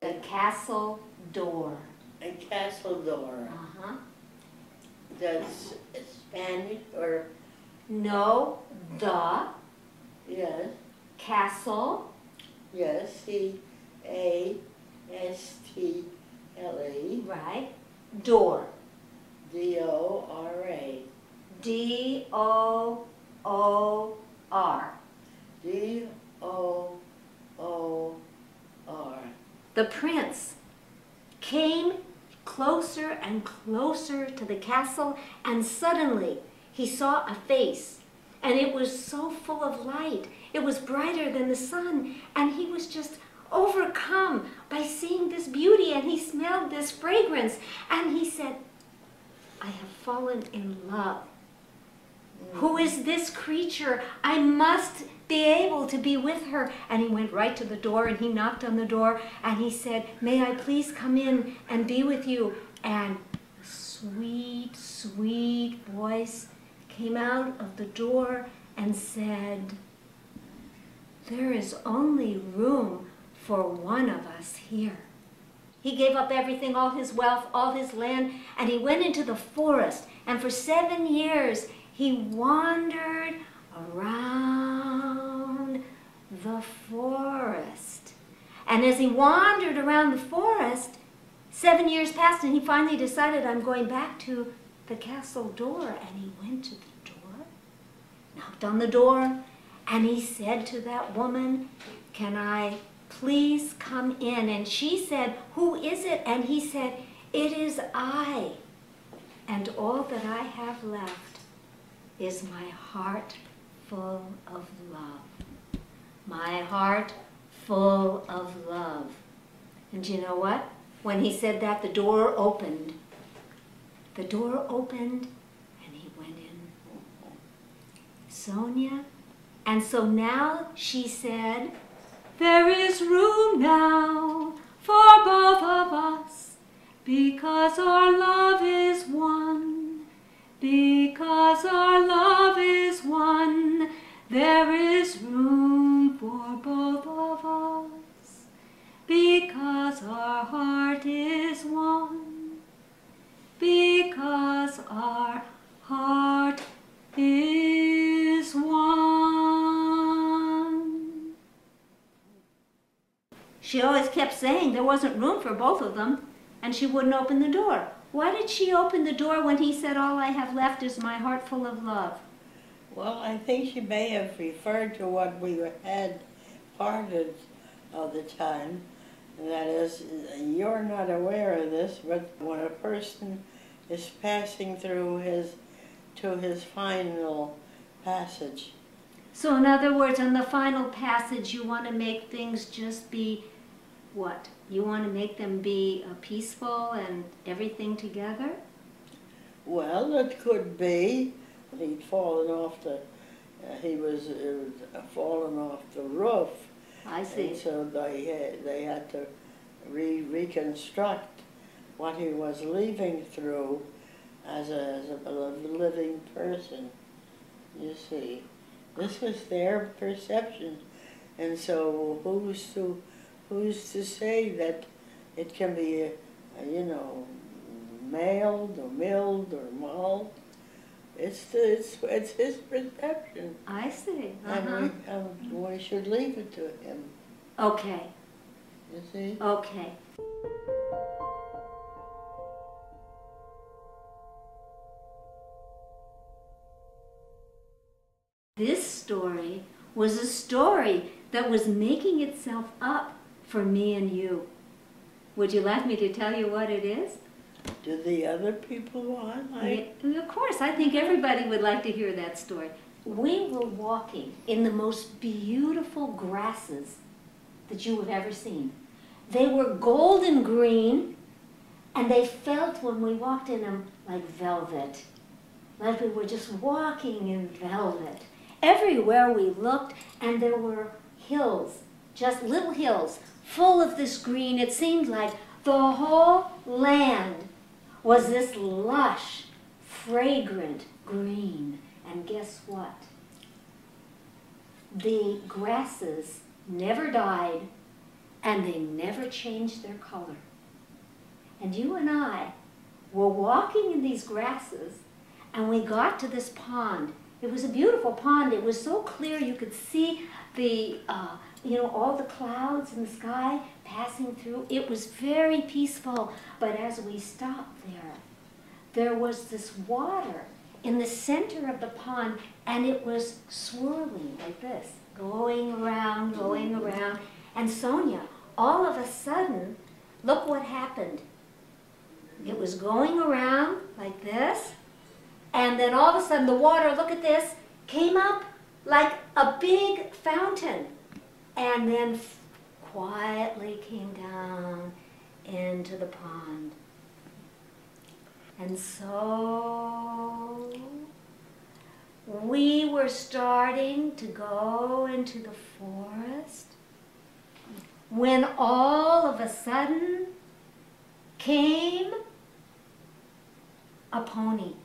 The castle door. A castle door. Uh-huh. That's Spanish or? No, the Yes. castle. Yes. C-A-S-T-L-E. Right. Door. D-O-R-A. D-O-O-R. D-O-O-R. The prince came closer and closer to the castle, and suddenly he saw a face, and it was so full of light. It was brighter than the sun, and he was just overcome by seeing this beauty, and he smelled this fragrance, and he said, I have fallen in love. Who is this creature? I must be able to be with her. And he went right to the door and he knocked on the door and he said, may I please come in and be with you? And a sweet, sweet voice came out of the door and said, there is only room for one of us here. He gave up everything, all his wealth, all his land, and he went into the forest. And for 7 years, he wandered around the forest. And as he wandered around the forest, 7 years passed and he finally decided, I'm going back to the castle door. And he went to the door, knocked on the door, and he said to that woman, can I please come in? And she said, who is it? And he said, it is I. And all that I have left is my heart full of love. My heart full of love. And you know what? When he said that, the door opened. The door opened and he went in. Sonia. And so now she said, there is room now for both of us, because our love is one. Because our love is one, there is room for both of us. Because our heart is one. Because our heart is one. She always kept saying there wasn't room for both of them, and she wouldn't open the door. Why did she open the door when he said, all I have left is my heart full of love? Well, I think she may have referred to what we had parted of the time. And that is, you're not aware of this, but when a person is passing through his final passage. So in other words, on the final passage, you want to make things just be what? You want to make them be peaceful and everything together? Well, it could be. He'd fallen off he was fallen off the roof. I see. And so they had to reconstruct what he was leaving through as a living person, you see. This was their perception. And so who's to say that it can be, you know, mailed or milled or mauled? It's his perception. I see. And we should leave it to him. Okay. You see? Okay. This story was a story that was making itself up for me and you. Would you like me to tell you what it is? Do the other people want? Of course, I think everybody would like to hear that story. We were walking in the most beautiful grasses that you have ever seen. They were golden green, and they felt when we walked in them like velvet. Like we were just walking in velvet. Everywhere we looked, and there were hills, just little hills, full of this green. It seemed like the whole land was this lush, fragrant green. And guess what? The grasses never died. and they never changed their color. And you and I were walking in these grasses, and we got to this pond. It was a beautiful pond. It was so clear you could see the, all the clouds in the sky passing through. It was very peaceful. But as we stopped there was this water in the center of the pond, and it was swirling like this, going around, going around. And Sonia, all of a sudden, look what happened. It was going around like this, and then all of a sudden the water, look at this, came up like a big fountain, and then quietly came down into the pond. And so we were starting to go into the forest when all of a sudden came a pony.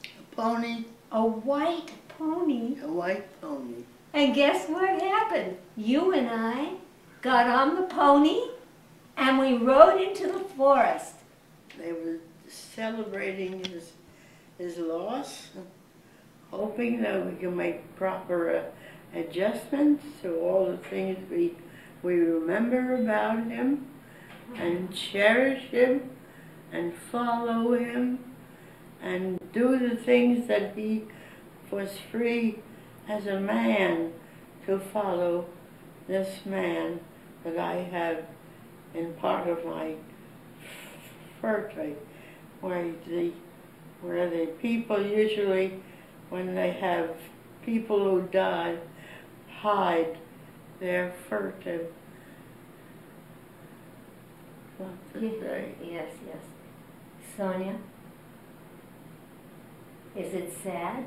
A pony? A white pony. A white pony. And guess what happened? You and I got on the pony and we rode into the forest. They were celebrating his loss, hoping that we can make proper adjustments to all the things we remember about him, and cherish him, and follow him, and do the things that he was free as a man to follow this man that I have in part of my portrait, where the people usually, when they have people who die, hide their furtive. What to say? Yes, yes. Sonia, is it sad?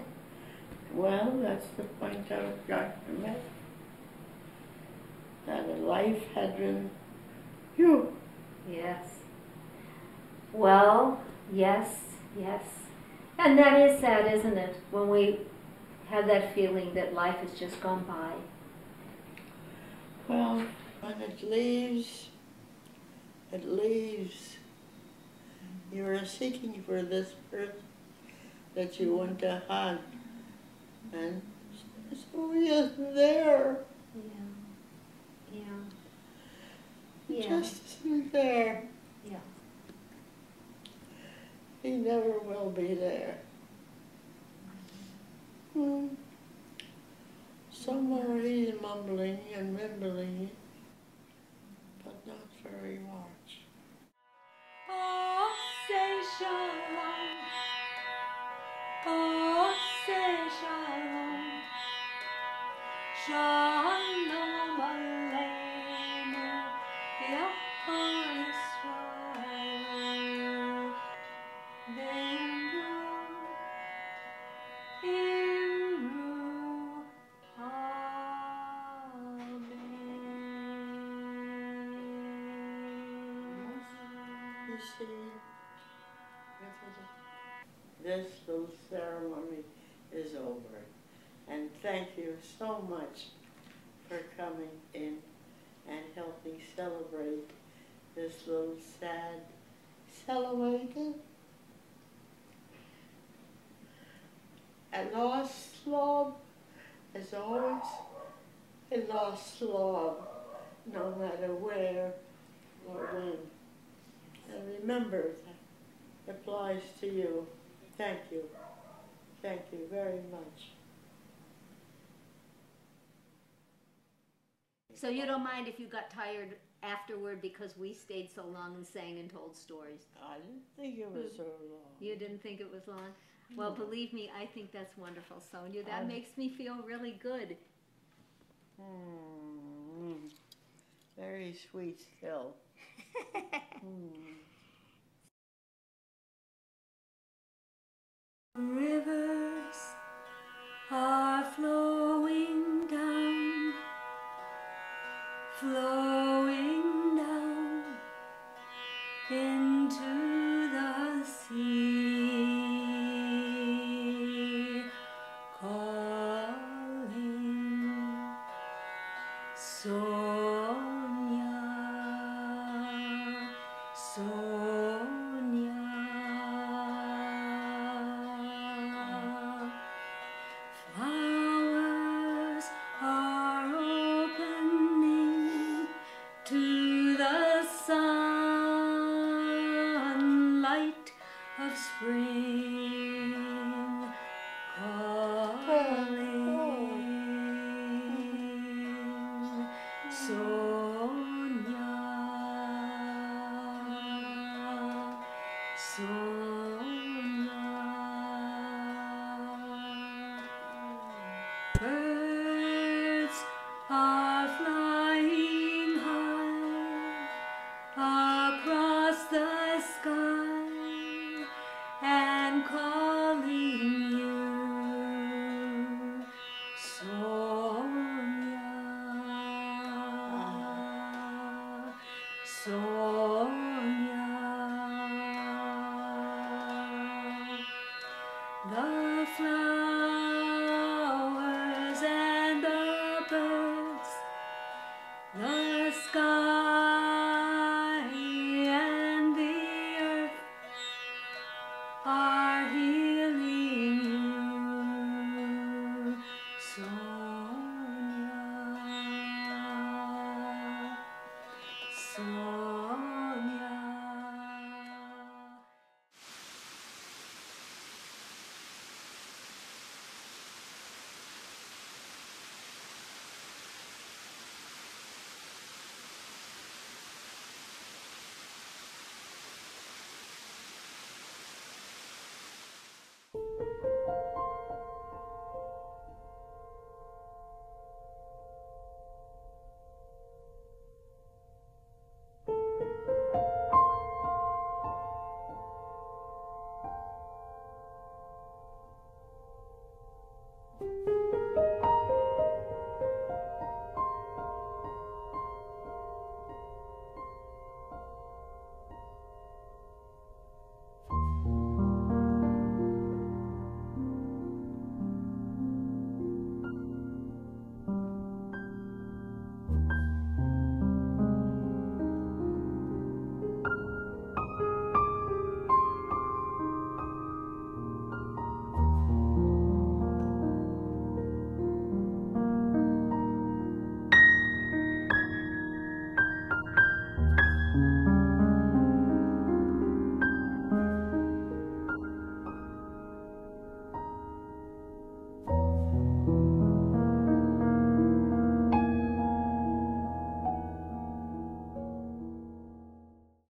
Well, that's the point I was going to make. That a life had been, phew. Yes. Well, yes, yes. And that is sad, isn't it? When we have that feeling that life has just gone by. Well, when it leaves. You are seeking for this person that you want to hug. And so he isn't there. Yeah. He Yeah. just isn't there. Yeah. He never will be there. Somewhere he's mumbling and mumbling, but not very much. Oh, say shalom. Oh, say shalom. Shalom aleinu, Yachol Yisrael. Ve'imru, amen. You see, this little ceremony is over. And thank you so much for coming in and helping celebrate this little sad celebration. A lost love is always a lost love, no matter where or when. And remember, that applies to you. Thank you. Thank you very much. So you don't mind if you got tired afterward because we stayed so long and sang and told stories? I didn't think it was so long. You didn't think it was long? Well, believe me, I think that's wonderful, Sonia. That makes me feel really good. Very sweet still. Rivers are flowing down, into the sea, calling Sonia. spring calling. Sonia, Sonia. Birds are flying high across the sky and calling you, Sonia, Sonia. The flowers and the birds, the sky and the earth are healing you, so